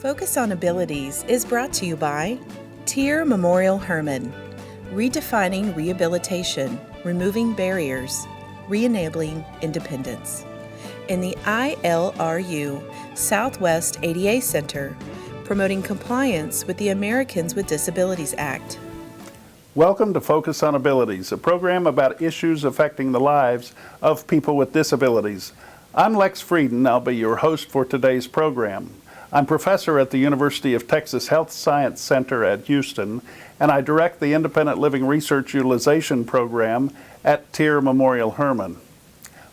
Focus on Abilities is brought to you by Tier Memorial Hermann, redefining rehabilitation, removing barriers, re-enabling independence. In the ILRU Southwest ADA Center, promoting compliance with the Americans with Disabilities Act. Welcome to Focus on Abilities, a program about issues affecting the lives of people with disabilities. I'm Lex Frieden. I'll be your host for today's program. I'm professor at the University of Texas Health Science Center at Houston, and I direct the Independent Living Research Utilization Program at Tier Memorial Hermann.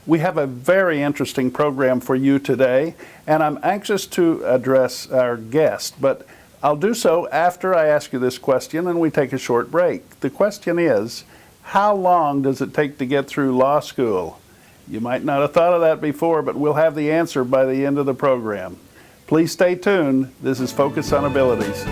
We have a very interesting program for you today, and I'm anxious to address our guest, but I'll do so after I ask you this question and we take a short break. The question is, how long does it take to get through law school? You might not have thought of that before, but we'll have the answer by the end of the program. Please stay tuned. This is Focus on Abilities.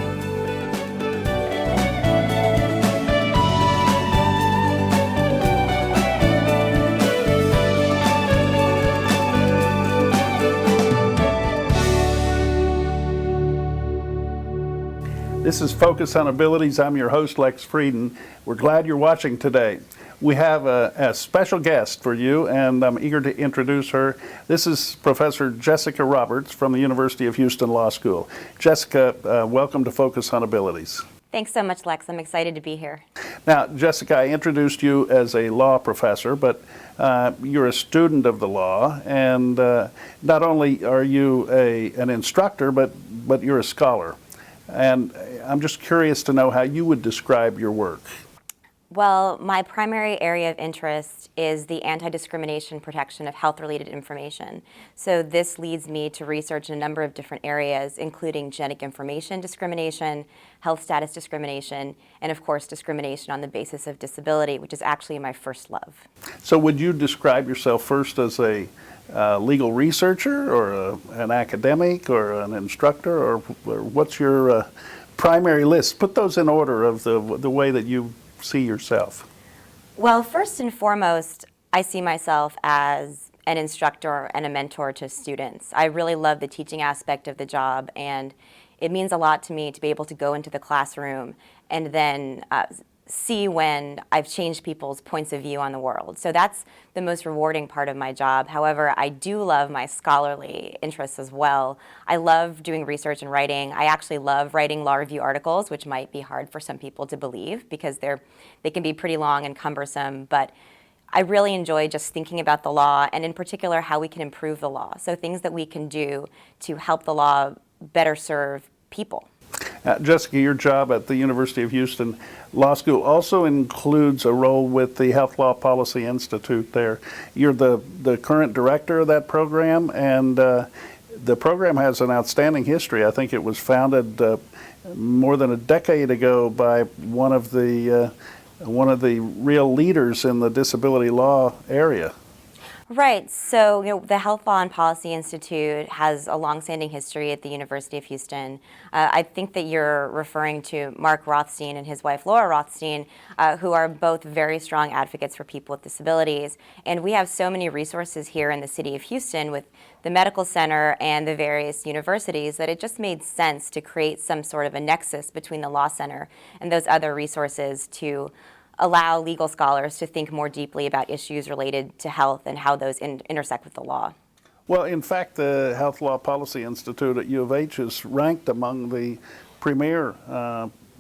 This is Focus on Abilities. I'm your host, Lex Frieden. We're glad you're watching today. We have a special guest for you, and I'm eager to introduce her. This is Professor Jessica Roberts from the University of Houston Law School. Jessica, welcome to Focus on Abilities. Thanks so much, Lex. I'm excited to be here. Now, Jessica, I introduced you as a law professor, but you're a student of the law, and not only are you an instructor, but you're a scholar. And I'm just curious to know how you would describe your work. Well, my primary area of interest is the anti-discrimination protection of health-related information. So this leads me to research in a number of different areas, including genetic information discrimination, health status discrimination, and of course discrimination on the basis of disability, which is actually my first love. So would you describe yourself first as a legal researcher or an academic or an instructor, or what's your primary list? Put those in order of the way that you see yourself. Well, first and foremost, I see myself as an instructor and a mentor to students. I really love the teaching aspect of the job, and it means a lot to me to be able to go into the classroom and then see when I've changed people's points of view on the world. So that's the most rewarding part of my job. However, I do love my scholarly interests as well. I love doing research and writing. I actually love writing law review articles, which might be hard for some people to believe because they can be pretty long and cumbersome, but I really enjoy just thinking about the law, and in particular how we can improve the law. So things that we can do to help the law better serve people. Jessica, your job at the University of Houston Law School also includes a role with the Health Law Policy Institute there. You're the current director of that program, and the program has an outstanding history. I think it was founded more than a decade ago by one of the real leaders in the disability law area. Right. So, the Health Law and Policy Institute has a longstanding history at the University of Houston. I think that you're referring to Mark Rothstein and his wife Laura Rothstein, who are both very strong advocates for people with disabilities. And we have so many resources here in the city of Houston with the medical center and the various universities that it just made sense to create some sort of a nexus between the law center and those other resources to allow legal scholars to think more deeply about issues related to health and how those intersect with the law. Well, in fact, the Health Law Policy Institute at U of H is ranked among the premier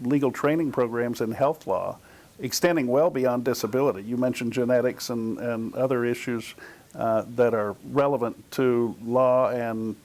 legal training programs in health law, extending well beyond disability. You mentioned genetics and other issues that are relevant to law and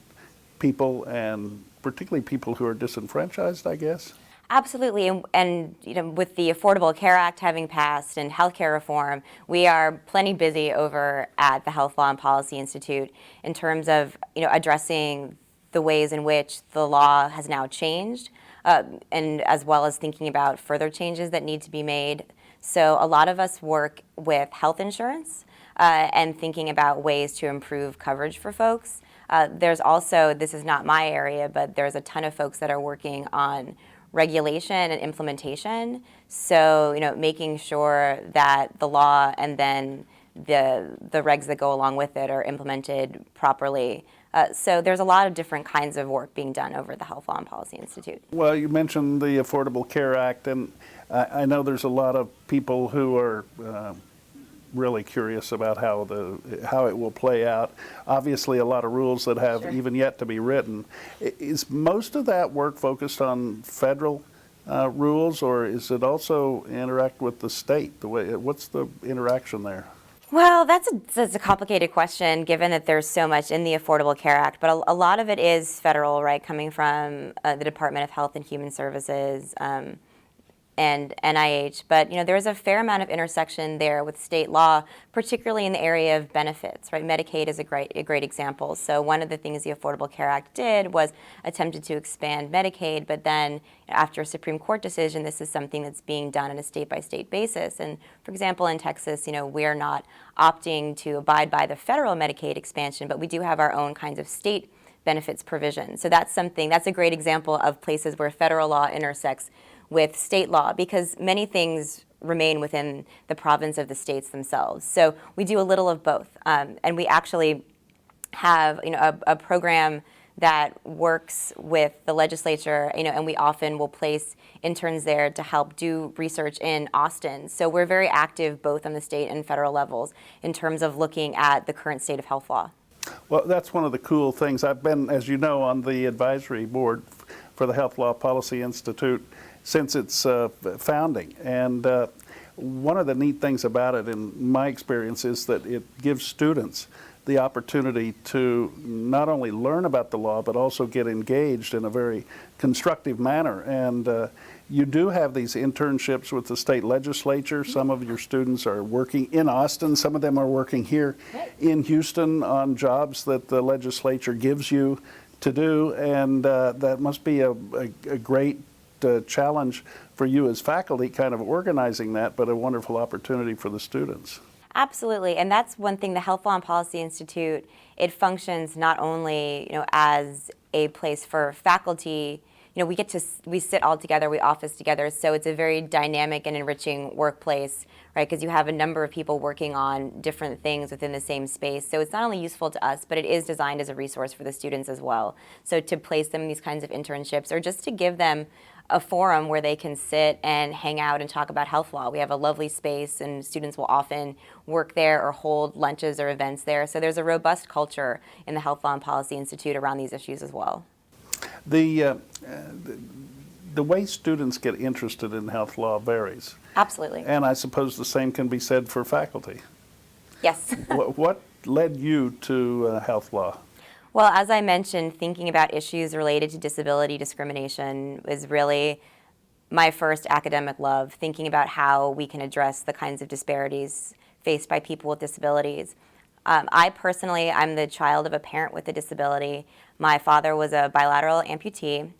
people, and particularly people who are disenfranchised, I guess. Absolutely, and with the Affordable Care Act having passed and healthcare reform, we are plenty busy over at the Health Law and Policy Institute in terms of addressing the ways in which the law has now changed, and as well as thinking about further changes that need to be made. So a lot of us work with health insurance and thinking about ways to improve coverage for folks. There's also, this is not my area, but there's a ton of folks that are working on regulation and implementation. So, making sure that the law and then the regs that go along with it are implemented properly So there's a lot of different kinds of work being done over at the Health Law and Policy Institute. Well, you mentioned the Affordable Care Act, and I know there's a lot of people who are really curious about how it will play out. Obviously, a lot of rules that have even yet to be written. Is most of that work focused on federal rules, or is it also interact with the state? What's the interaction there? Well, that's a complicated question, given that there's so much in the Affordable Care Act, but a lot of it is federal, right, coming from the Department of Health and Human Services, and NIH, but there's a fair amount of intersection there with state law, particularly in the area of benefits, right? Medicaid is a great example. So one of the things the Affordable Care Act did was attempted to expand Medicaid, but then after a Supreme Court decision, this is something that's being done on a state-by-state basis. And for example, in Texas, we're not opting to abide by the federal Medicaid expansion, but we do have our own kinds of state benefits provision. So that's a great example of places where federal law intersects with state law, because many things remain within the province of the states themselves. So we do a little of both. And we actually have a program that works with the legislature, and we often will place interns there to help do research in Austin. So we're very active both on the state and federal levels in terms of looking at the current state of health law. Well, that's one of the cool things. I've been, as you know, on the advisory board for the Health Law Policy Institute since its founding. And one of the neat things about it, in my experience, is that it gives students the opportunity to not only learn about the law, but also get engaged in a very constructive manner. And you do have these internships with the state legislature. Some of your students are working in Austin. Some of them are working here in Houston on jobs that the legislature gives you to do. And that must be a great challenge for you as faculty, kind of organizing that, but a wonderful opportunity for the students. Absolutely, and that's one thing. The Health Law and Policy Institute, it functions not only as a place for faculty. We sit all together, we office together, so it's a very dynamic and enriching workplace, right? Because you have a number of people working on different things within the same space. So it's not only useful to us, but it is designed as a resource for the students as well. So to place them in these kinds of internships, or just to give them a forum where they can sit and hang out and talk about health law. We have a lovely space, and students will often work there or hold lunches or events there. So there's a robust culture in the Health Law and Policy Institute around these issues as well. The way students get interested in health law varies. Absolutely. And I suppose the same can be said for faculty. Yes. What led you to health law? Well, as I mentioned, thinking about issues related to disability discrimination was really my first academic love, thinking about how we can address the kinds of disparities faced by people with disabilities. I'm the child of a parent with a disability. My father was a bilateral amputee.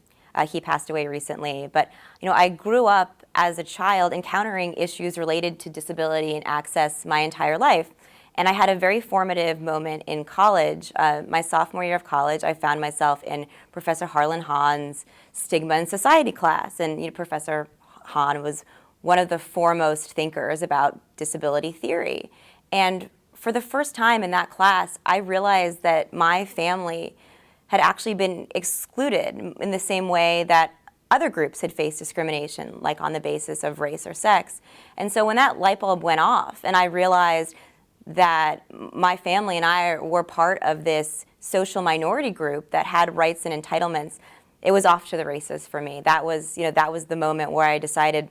He passed away recently. But, I grew up as a child encountering issues related to disability and access my entire life. And I had a very formative moment in college. My sophomore year of college, I found myself in Professor Harlan Hahn's Stigma and Society class. And Professor Hahn was one of the foremost thinkers about disability theory. And for the first time in that class, I realized that my family had actually been excluded in the same way that other groups had faced discrimination, like on the basis of race or sex. And so when that light bulb went off, and I realized that my family and I were part of this social minority group that had rights and entitlements, it was off to the races for me. That was the moment where I decided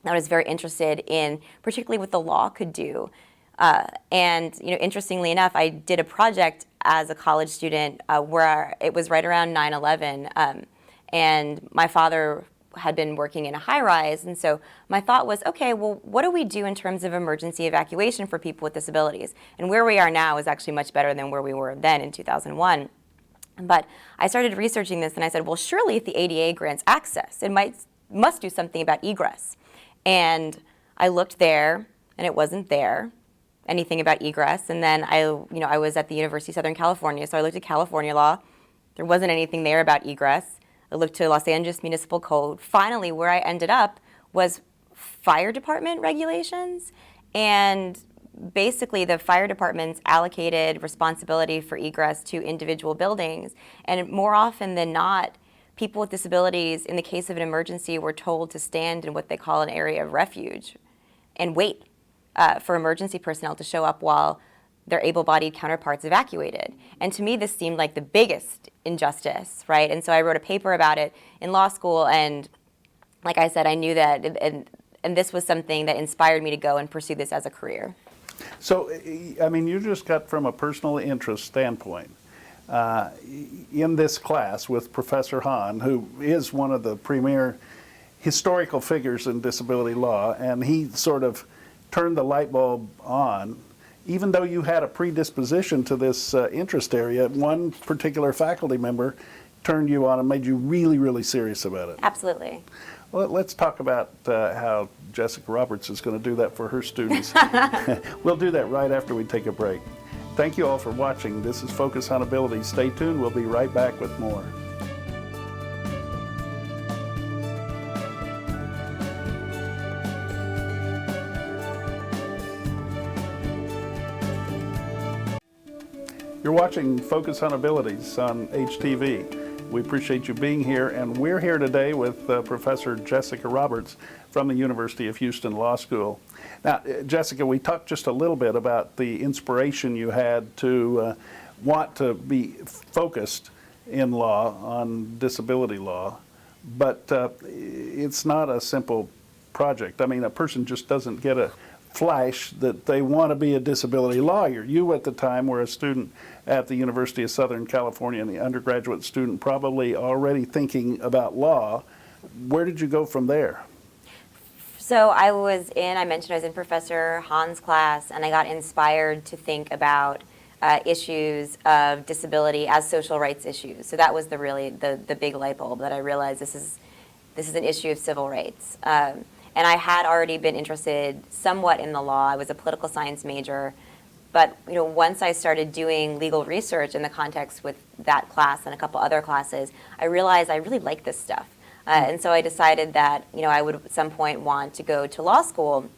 I was very interested in particularly what the law could do. And interestingly enough, I did a project as a college student where it was right around 9/11, and my father had been working in a high-rise, and so my thought was, okay, well, what do we do in terms of emergency evacuation for people with disabilities? And where we are now is actually much better than where we were then in 2001. But I started researching this, and I said, well, surely if the ADA grants access, it must do something about egress. And I looked there, and it wasn't there, anything about egress. And then I was at the University of Southern California, so I looked at California law. There wasn't anything there about egress. I looked to Los Angeles Municipal Code. Finally, where I ended up was fire department regulations. And basically the fire departments allocated responsibility for egress to individual buildings, and more often than not, people with disabilities, in the case of an emergency, were told to stand in what they call an area of refuge and wait for emergency personnel to show up while their able-bodied counterparts evacuated. And to me, this seemed like the biggest injustice, right? And so I wrote a paper about it in law school, and like I said, I knew that, and this was something that inspired me to go and pursue this as a career. So, I mean, you just got from a personal interest standpoint in this class with Professor Hahn, who is one of the premier historical figures in disability law, and he sort of turned the light bulb on. Even though you had a predisposition to this interest area, one particular faculty member turned you on and made you really, really serious about it. Absolutely. Well, let's talk about how Jessica Roberts is going to do that for her students. We'll do that right after we take a break. Thank you all for watching. This is Focus on Ability. Stay tuned. We'll be right back with more. You're watching Focus on Abilities on HTV. We appreciate you being here, and we're here today with Professor Jessica Roberts from the University of Houston Law School. Now, Jessica, we talked just a little bit about the inspiration you had to want to be focused in law on disability law, but it's not a simple project. I mean, a person just doesn't get a flash that they want to be a disability lawyer. You at the time were a student at the University of Southern California, and the undergraduate student probably already thinking about law. Where did you go from there? So I mentioned I was in Professor Hahn's class, and I got inspired to think about issues of disability as social rights issues. So that was the big light bulb that I realized this is an issue of civil rights. And I had already been interested somewhat in the law. I was a political science major, but once I started doing legal research in the context with that class and a couple other classes, I realized I really like this stuff. And so I decided that I would at some point want to go to law school.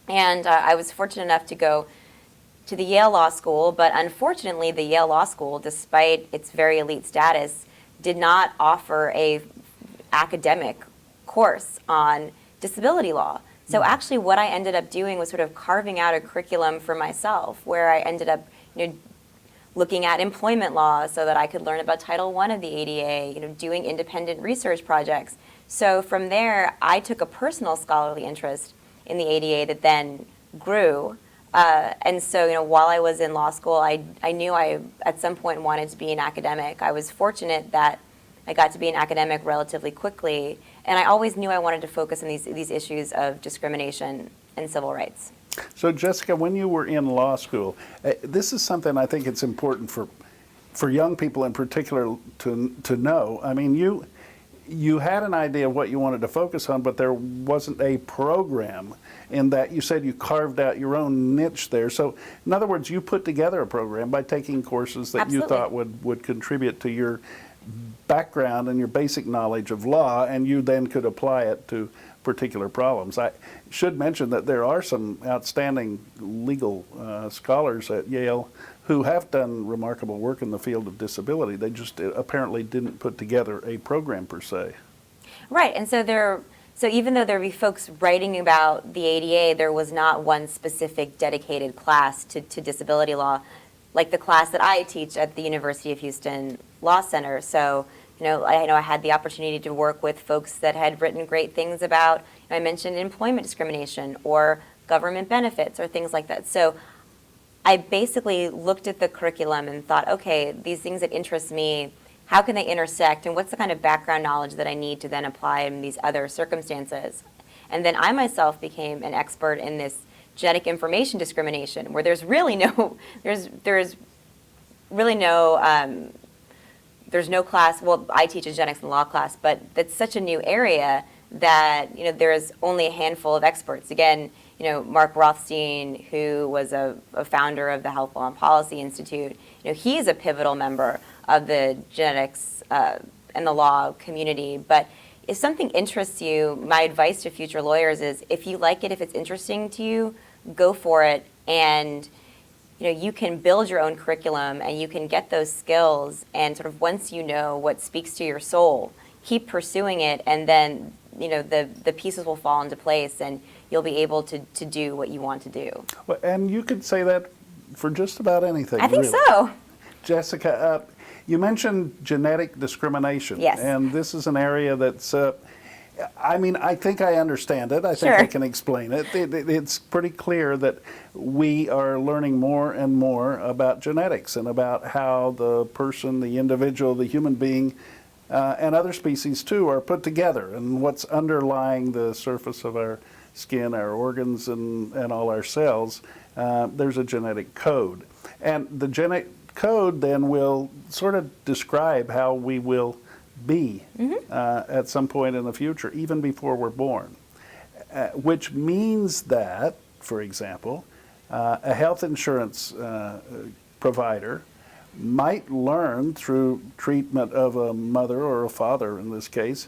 And I was fortunate enough to go to the Yale Law School, but unfortunately the Yale Law School, despite its very elite status, did not offer a academic course on disability law. So actually what I ended up doing was sort of carving out a curriculum for myself, where I ended up looking at employment law so that I could learn about Title I of the ADA, doing independent research projects. So from there, I took a personal scholarly interest in the ADA that then grew. And so while I was in law school, I knew I at some point wanted to be an academic. I was fortunate that I got to be an academic relatively quickly, and I always knew I wanted to focus on these issues of discrimination and civil rights. So Jessica, when you were in law school, this is something I think it's important for young people in particular to know. I mean, you had an idea of what you wanted to focus on, but there wasn't a program in that. You said you carved out your own niche there. So in other words, you put together a program by taking courses that Absolutely. you thought would contribute to your background and your basic knowledge of law, and you then could apply it to particular problems. I should mention that there are some outstanding legal scholars at Yale who have done remarkable work in the field of disability. They just apparently didn't put together a program per se. Right, and so even though there would be folks writing about the ADA, there was not one specific dedicated class to disability law, like the class that I teach at the University of Houston Law Center. So, I had the opportunity to work with folks that had written great things about, I mentioned employment discrimination or government benefits or things like that. So I basically looked at the curriculum and thought, okay, these things that interest me, how can they intersect, and what's the kind of background knowledge that I need to then apply in these other circumstances? And then I myself became an expert in this genetic information discrimination, where there's really no, there's no class. Well, I teach a genetics and law class, but that's such a new area that there's only a handful of experts. Again, Mark Rothstein, who was a founder of the Health Law and Policy Institute, he's a pivotal member of the genetics and the law community. But if something interests you, my advice to future lawyers is, if you like it, if it's interesting to you, go for it, and you can build your own curriculum and you can get those skills, and sort of once you know what speaks to your soul, keep pursuing it, and then the pieces will fall into place and you'll be able to do what you want to do. Well, and you could say that for just about anything. I think really. so. Jessica, you mentioned genetic discrimination. Yes. And this is an area that's, I think I understand it. I think Sure. I can explain it. It's pretty clear that we are learning more and more about genetics and about how the person, the individual, the human being, and other species too, are put together, and what's underlying the surface of our skin, our organs, and all our cells. There's a genetic code. And the genetic code then will sort of describe how we will be at some point in the future, even before we're born. Which means that, for example, a health insurance provider might learn through treatment of a mother or a father, in this case,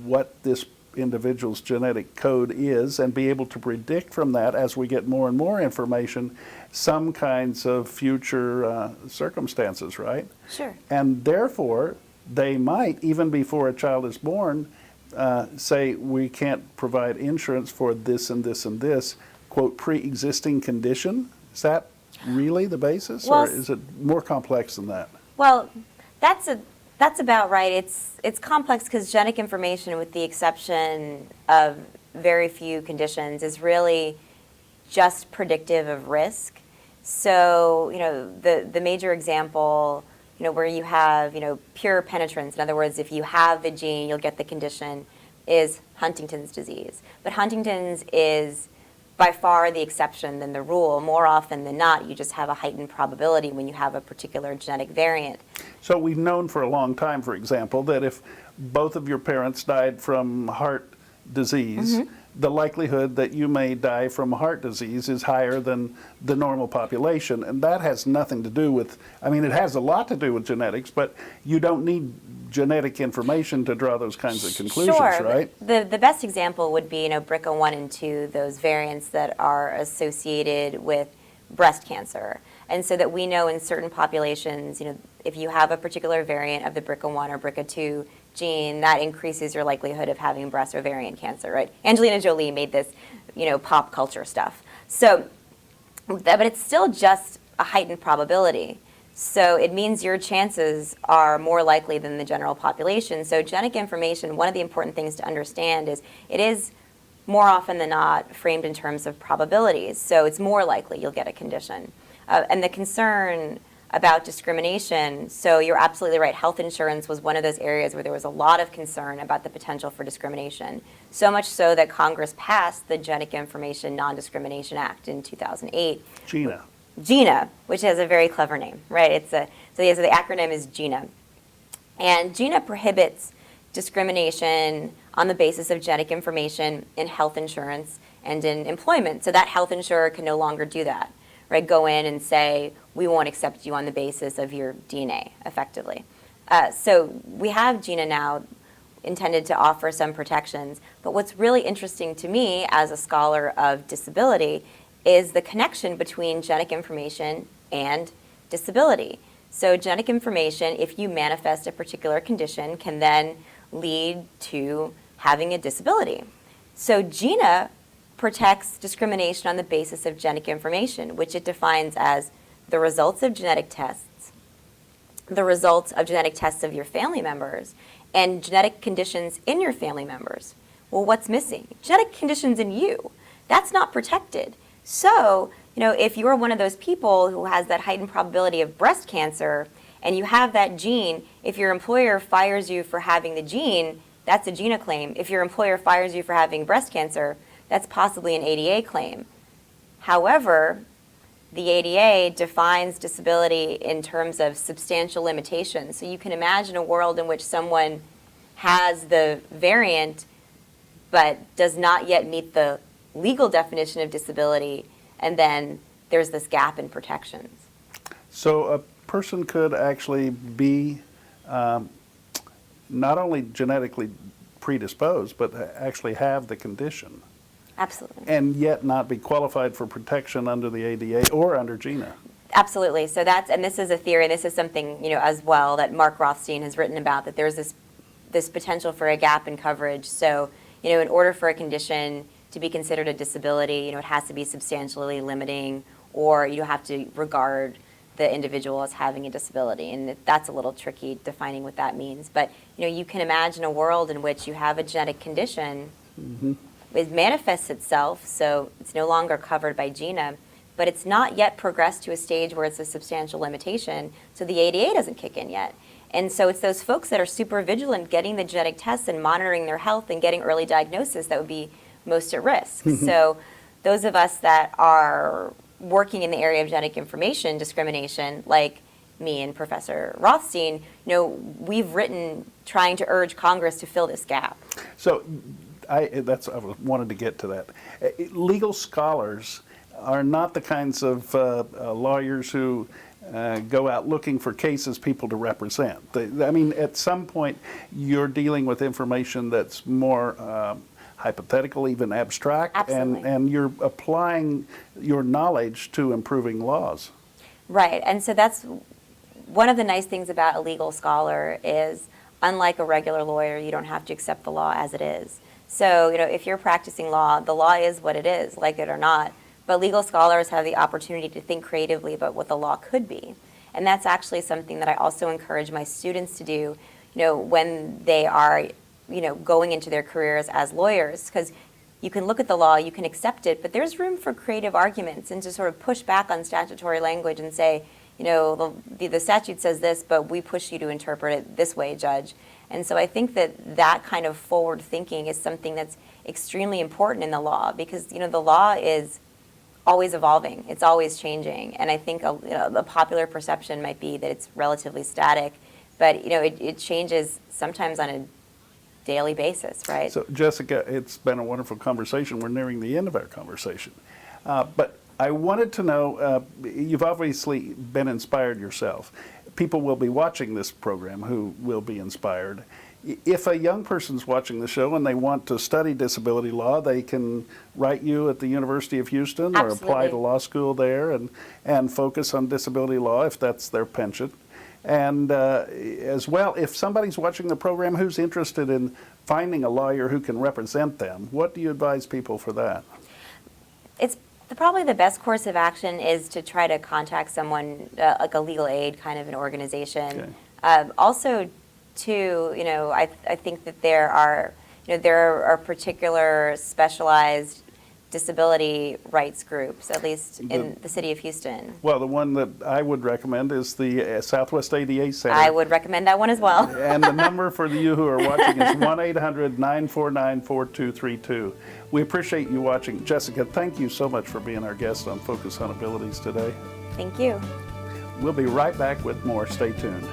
what this individual's genetic code is, and be able to predict from that, as we get more and more information, some kinds of future circumstances, right? Sure. And therefore, they might, even before a child is born, say we can't provide insurance for this and this and this, quote, pre-existing condition. Is that really the basis, Well, or is it more complex than that? Well, that's about right. It's complex because genetic information, with the exception of very few conditions, is really just predictive of risk. So, the major example, where you have, pure penetrance, in other words, if you have the gene, you'll get the condition, is Huntington's disease. But Huntington's is by far the exception than the rule. More often than not, you just have a heightened probability when you have a particular genetic variant. So we've known for a long time, for example, that if both of your parents died from heart disease, the likelihood that you may die from heart disease is higher than the normal population. And that has nothing to do with, it has a lot to do with genetics, but you don't need genetic information to draw those kinds of conclusions, Sure, right? The best example would be, BRCA1 and 2, those variants that are associated with breast cancer. And so that we know in certain populations, if you have a particular variant of the BRCA1 or BRCA2 gene, that increases your likelihood of having breast or ovarian cancer, right? Angelina Jolie made this, pop culture stuff. So, but it's still just a heightened probability. So it means your chances are more likely than the general population. So genetic information, one of the important things to understand is it is more often than not framed in terms of probabilities. So it's more likely you'll get a condition. And the concern about discrimination, so you're absolutely right, health insurance was one of those areas where there was a lot of concern about the potential for discrimination. So much so that Congress passed the Genetic Information Non-Discrimination Act in 2008. GINA, which has a very clever name, right? So the acronym is GINA. And GINA prohibits discrimination on the basis of genetic information in health insurance and in employment. So that health insurer can no longer do that, right? Go in and say, we won't accept you on the basis of your DNA, effectively. So we have GINA now intended to offer some protections. But what's really interesting to me as a scholar of disability is the connection between genetic information and disability. So genetic information, if you manifest a particular condition, can then lead to having a disability. So GINA protects discrimination on the basis of genetic information, which it defines as the results of genetic tests, the results of genetic tests of your family members, and genetic conditions in your family members. Well, what's missing? Genetic conditions in you. That's not protected. So, if you're one of those people who has that heightened probability of breast cancer and you have that gene, if your employer fires you for having the gene, that's a GINA claim. If your employer fires you for having breast cancer, that's possibly an ADA claim. However, the ADA defines disability in terms of substantial limitations. So you can imagine a world in which someone has the variant but does not yet meet the legal definition of disability, and then there's this gap in protections. So a person could actually be not only genetically predisposed, but actually have the condition. Absolutely. and yet not be qualified for protection under the ADA or under GINA. Absolutely. So and this is a theory, this is something, as well, that Mark Rothstein has written about, that there's this potential for a gap in coverage. So, in order for a condition to be considered a disability, it has to be substantially limiting, or you have to regard the individual as having a disability. And that's a little tricky defining what that means. But, you can imagine a world in which you have a genetic condition, it manifests itself, so it's no longer covered by GINA, but it's not yet progressed to a stage where it's a substantial limitation, so the ADA doesn't kick in yet. And so it's those folks that are super vigilant getting the genetic tests and monitoring their health and getting early diagnosis that would be most at risk. So those of us that are working in the area of genetic information discrimination, like me and Professor Rothstein, we've written trying to urge Congress to fill this gap. So I wanted to get to that. Legal scholars are not the kinds of lawyers who go out looking for cases people to represent. At some point, you're dealing with information that's more hypothetical, even abstract, and you're applying your knowledge to improving laws. Right, and so that's one of the nice things about a legal scholar is, unlike a regular lawyer, you don't have to accept the law as it is. So, if you're practicing law, the law is what it is, like it or not. But legal scholars have the opportunity to think creatively about what the law could be. And that's actually something that I also encourage my students to do, when they are, going into their careers as lawyers. Because you can look at the law, you can accept it, but there's room for creative arguments and to sort of push back on statutory language and say, the statute says this, but we push you to interpret it this way, Judge. And so I think that kind of forward thinking is something that's extremely important in the law, because, the law is always evolving. It's always changing. And I think the popular perception might be that it's relatively static, but it changes sometimes on a daily basis, right? So Jessica, it's been a wonderful conversation. We're nearing the end of our conversation. But I wanted to know, you've obviously been inspired yourself. People will be watching this program who will be inspired. If a young person's watching the show and they want to study disability law, they can write you at the University of Houston. Absolutely. Or apply to law school there and focus on disability law if that's their penchant. And as well, if somebody's watching the program who's interested in finding a lawyer who can represent them, what do you advise people for that? It's probably the best course of action is to try to contact someone, like a legal aid kind of an organization. Okay. Also, too, I think that there are particular specialized disability rights groups, at least in the city of Houston. Well, the one that I would recommend is the Southwest ADA Center. I would recommend that one as well. And the number for you who are watching is 1-800-949-4232. We appreciate you watching. Jessica, thank you so much for being our guest on Focus on Abilities today. Thank you. We'll be right back with more. Stay tuned.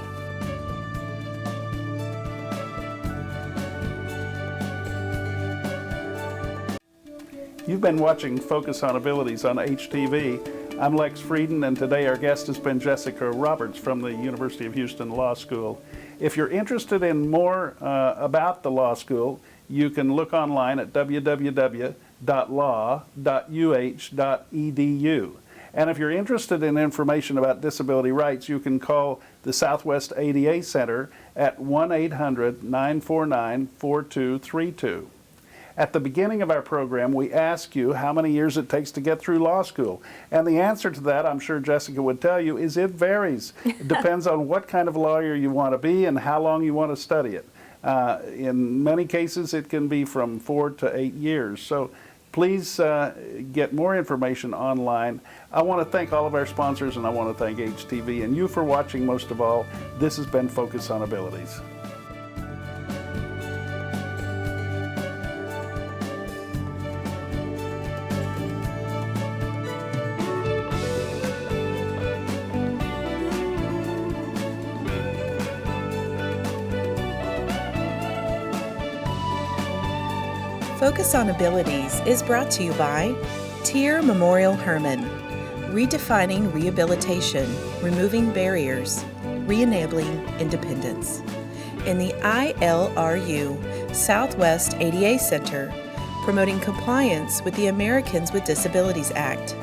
You've been watching Focus on Abilities on HTV. I'm Lex Frieden, and today our guest has been Jessica Roberts from the University of Houston Law School. If you're interested in more about the law school, you can look online at www.law.uh.edu. And if you're interested in information about disability rights, you can call the Southwest ADA Center at 1-800-949-4232. At the beginning of our program, we ask you how many years it takes to get through law school. And the answer to that, I'm sure Jessica would tell you, is it varies. It depends on what kind of lawyer you want to be and how long you want to study it. In many cases, it can be from 4 to 8 years. So please get more information online. I want to thank all of our sponsors, and I want to thank HTV and you for watching most of all. This has been Focus on Abilities. Focus on Abilities is brought to you by Tier Memorial Hermann, redefining rehabilitation, removing barriers, re-enabling independence. In the ILRU Southwest ADA Center, promoting compliance with the Americans with Disabilities Act.